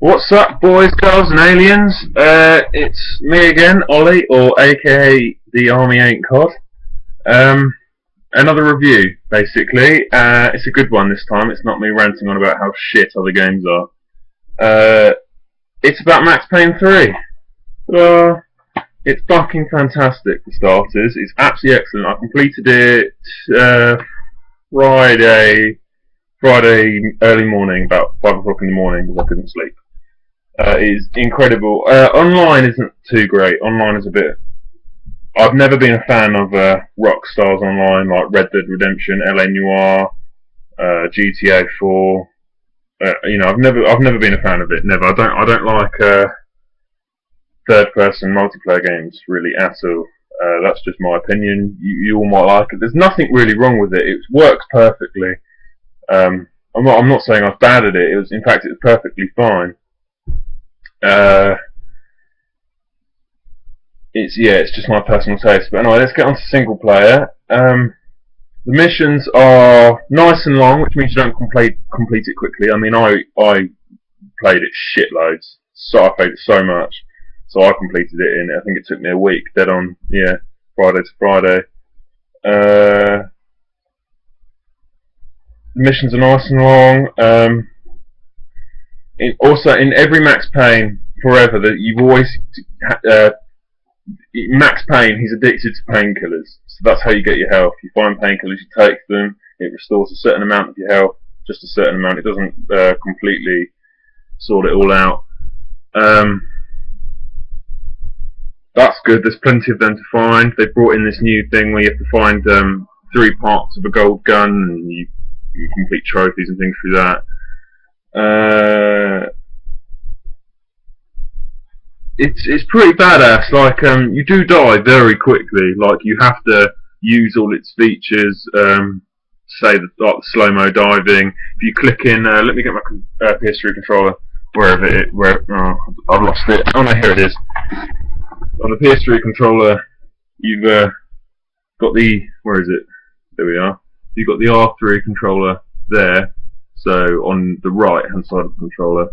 What's up, boys, girls, and aliens? It's me again, Ollie, or AKA the Army Ain't Cod. Um, Another review, basically. It's a good one this time. It's not me ranting on about how shit other games are. It's about Max Payne 3. It's fucking fantastic, for starters. It's absolutely excellent. I completed it Friday early morning, about 5 o'clock in the morning, because I couldn't sleep. Is incredible. Online isn't too great. Online is a bit. I've never been a fan of Rockstar's online, like Red Dead Redemption, LA Noire, GTA 4. I've never been a fan of it. Never. I don't like third-person multiplayer games really at all. That's just my opinion. You all might like it. There's nothing really wrong with it. It works perfectly. I'm not saying I was bad at it. In fact, it was perfectly fine. It's just my personal taste. But anyway, let's get on to single player. The missions are nice and long, which means you don't complete it quickly. I mean, I played it shitloads, so I played it so much, so I completed it in. I think it took me a week, dead on. Yeah, Friday to Friday. The missions are nice and long. Also, in every Max Payne forever, that you've always Max Payne, he's addicted to painkillers, so that's how you get your health. You find painkillers, you take them, it restores a certain amount of your health, just a certain amount. It doesn't completely sort it all out. That's good. There's plenty of them to find. They brought in this new thing where you have to find 3 parts of a gold gun, and you complete trophies and things through that. It's pretty badass. Like you do die very quickly. Like you have to use all its features. Say like the slow-mo diving. If you click in, let me get my PS3 controller. I've lost it. Oh no, here it is. On the PS3 controller, you've got the, where is it? There we are. You've got the R3 controller there. So on the right hand side of the controller,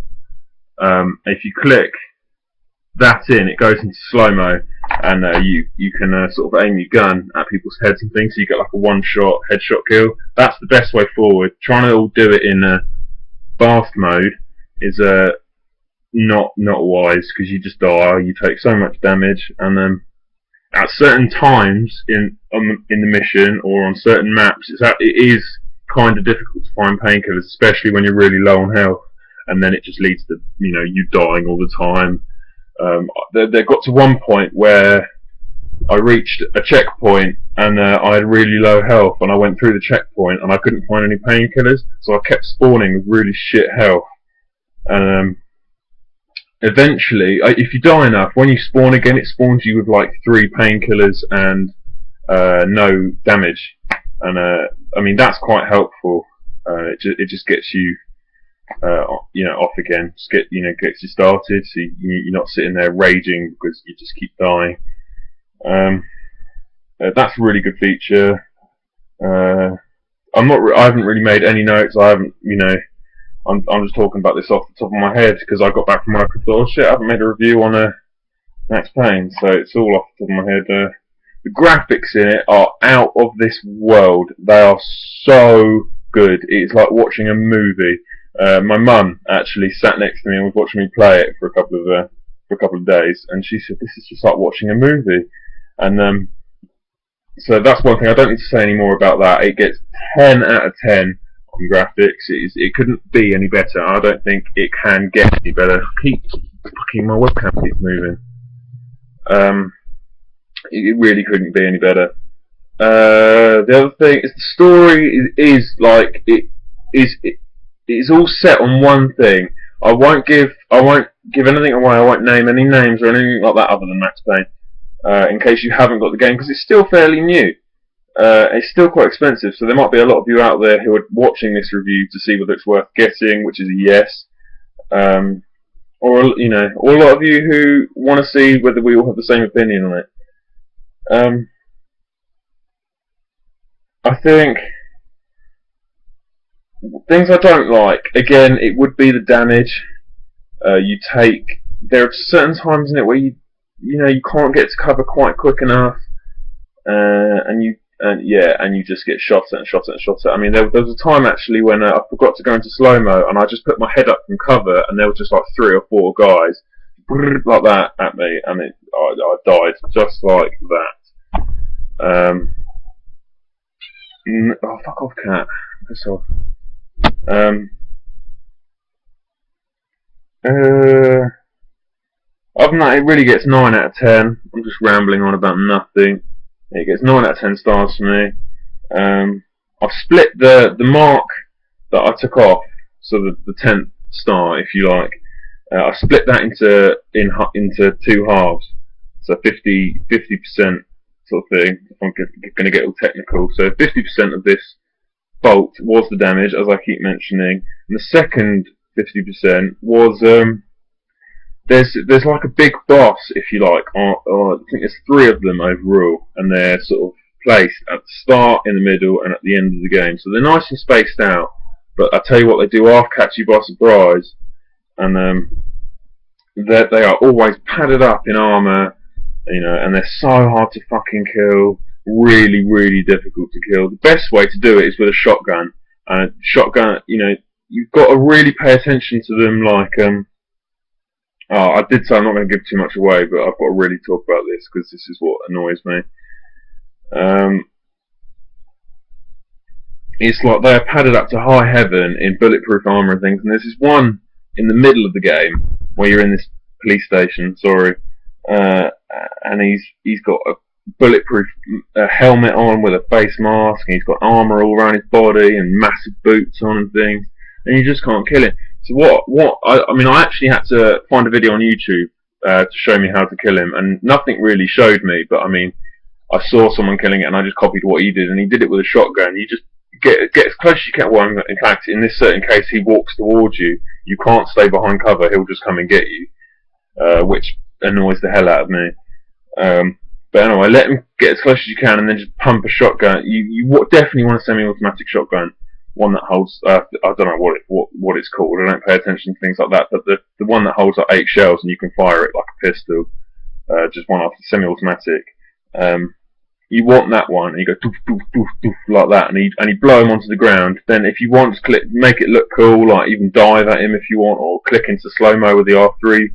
if you click that in, it goes into slow-mo, and you can sort of aim your gun at people's heads and things, so you get like a one-shot headshot kill. That's the best way forward. Trying to all do it in fast mode is not wise, because you just die. You take so much damage, and at certain times in the mission or on certain maps, it is kind of difficult to find painkillers, especially when you're really low on health, and then it just leads to you dying all the time. There got to one point where I reached a checkpoint, and I had really low health, and I went through the checkpoint and I couldn't find any painkillers, so I kept spawning with really shit health. Eventually, if you die enough, when you spawn again, it spawns you with like 3 painkillers and no damage. And I mean, that's quite helpful. It just gets you off again. Just gets you started, so you're not sitting there raging because you just keep dying. That's a really good feature. I haven't really made any notes. I'm just talking about this off the top of my head because I got back from work and thought, oh shit, I haven't made a review on Max Payne, so it's all off the top of my head. The graphics in it are out of this world. They are so good. It's like watching a movie. My mum actually sat next to me and was watching me play it for a couple of days, and she said, "This is just like watching a movie." And so that's one thing. I don't need to say any more about that. It gets 10 out of 10 on graphics. It couldn't be any better. I don't think it can get any better. My webcam keeps moving. It really couldn't be any better. The other thing is the story it's all set on one thing. I won't give anything away. I won't name any names or anything like that other than Max Payne, in case you haven't got the game, because it's still fairly new. It's still quite expensive, so there might be a lot of you out there who are watching this review to see whether it's worth getting, which is a yes. Or a lot of you who want to see whether we all have the same opinion on it. I think things I don't like, again, it would be the damage. you take. There are certain times in it where you can't get to cover quite quick enough, and you just get shot at and shot at and shot at. I mean, there was a time actually when I forgot to go into slow mo, and I just put my head up from cover, and there were just like 3 or 4 guys like that at me, and I died just like that. Oh, fuck off, cat. Piss off. Other than that, it really gets 9 out of 10. I'm just rambling on about nothing. It gets 9 out of 10 stars for me. I've split the mark that I took off, so the 10th star, if you like. I split that into 2 halves, so 50% sort of thing. If I'm going to get all technical, so 50% of this bolt was the damage, as I keep mentioning, and the second 50% was there's like a big boss, if you like. I think there's 3 of them overall, and they're sort of placed at the start, in the middle, and at the end of the game. So they're nice and spaced out. But I tell you what, they do half catch you by surprise, and they are always padded up in armor, and they're so hard to fucking kill. Really, really difficult to kill. The best way to do it is with a shotgun. Shotgun, you've got to really pay attention to them. Like, I did say I'm not going to give too much away, but I've got to really talk about this because this is what annoys me. It's like they're padded up to high heaven in bulletproof armor and things, and there's this one in the middle of the game where you're in this police station, and he's got a bulletproof helmet on with a face mask, and he's got armor all around his body and massive boots on and things, and you just can't kill him. So I actually had to find a video on YouTube to show me how to kill him, and nothing really showed me, but I mean, I saw someone killing it and I just copied what he did, and he did it with a shotgun. You just get as close as you can. Well, in fact, in this certain case, he walks towards you. You can't stay behind cover. He'll just come and get you, which annoys the hell out of me. But anyway, let him get as close as you can, and then just pump a shotgun. You definitely want a semi-automatic shotgun, one that holds. I don't know what it's called. I don't pay attention to things like that. But the one that holds like 8 shells and you can fire it like a pistol, just one after semi-automatic. You want that one, and you go doof, doof, doof, doof, like that, and you blow him onto the ground. Then if you want to make it look cool, like even dive at him if you want, or click into slow mo with the R3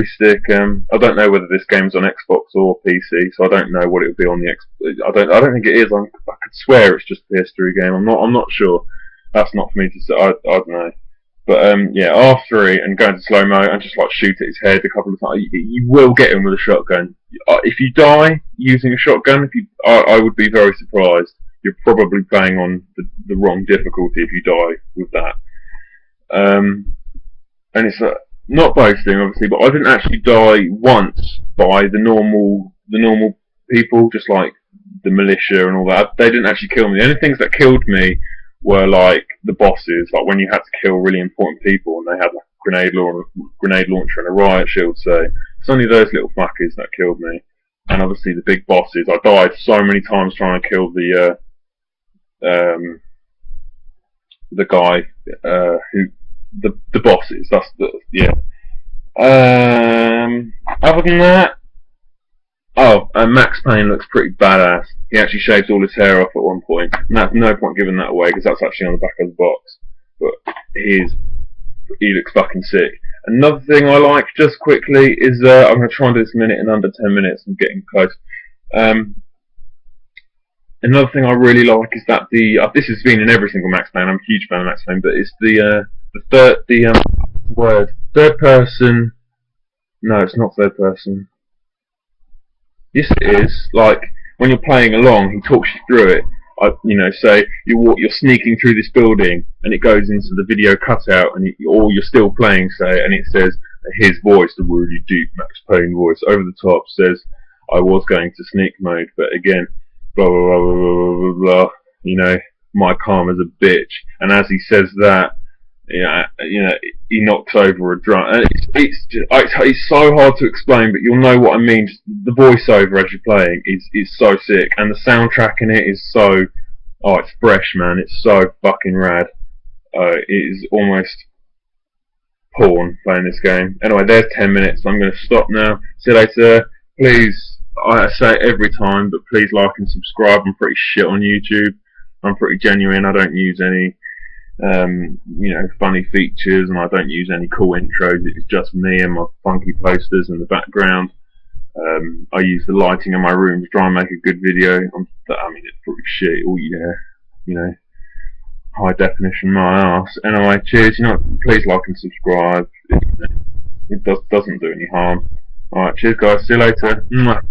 stick. I don't know whether this game's on Xbox or PC, so I don't know what it would be on the Xbox. I don't think it is. I could swear it's just a PS3 game. I'm not sure. That's not for me to say. I don't know. But yeah, R3 and go into slow mo and just like shoot at his head a couple of times. You will get him with a shotgun. If you die using a shotgun, I would be very surprised. You're probably playing on the wrong difficulty if you die with that. And it's not boasting, obviously, but I didn't actually die once by the normal people, just like the militia and all that. They didn't actually kill me. The only things that killed me were like the bosses, like when you had to kill really important people and they had like a grenade launcher and a riot shield. So it's only those little fuckers that killed me, and obviously the big bosses. I died so many times trying to kill the guy who the bosses. That's other than that, Max Payne looks pretty badass. He actually shaves all his hair off at one point, and that's no point giving that away because that's actually on the back of the box. But he looks fucking sick. Another thing I like, just quickly, is I'm going to try and do this in under 10 minutes. I'm getting close. Another thing I really like is that this has been in every single Max Payne. I'm a huge fan of Max Payne, but it's the third person. No, it's not third person. Yes, it is. Like when you're playing along, he talks you through it. Say you're sneaking through this building, and it goes into the video cutout, or you're still playing, say, and it says his voice, the really deep Max Payne voice, over the top says, "I was going to sneak mode, but again, blah blah blah blah blah blah. My karma's a bitch." And as he says that, he knocks over a drum. And it's so hard to explain, but you'll know what I mean. Just the voiceover as you're playing is so sick, and the soundtrack in it is so. Oh, it's fresh, man. It's so fucking rad. It is almost porn playing this game. Anyway, there's 10 minutes, so I'm going to stop now. See you later. Please, I say it every time, but please like and subscribe. I'm pretty shit on YouTube. I'm pretty genuine. I don't use any funny features, and I don't use any cool intros. It's just me and my funky posters in the background. I use the lighting in my room to try and make a good video. It's pretty shit. Oh yeah, high definition my ass. Anyway, cheers. Please like and subscribe. It doesn't do any harm. Alright, cheers guys. See you later. Mwah.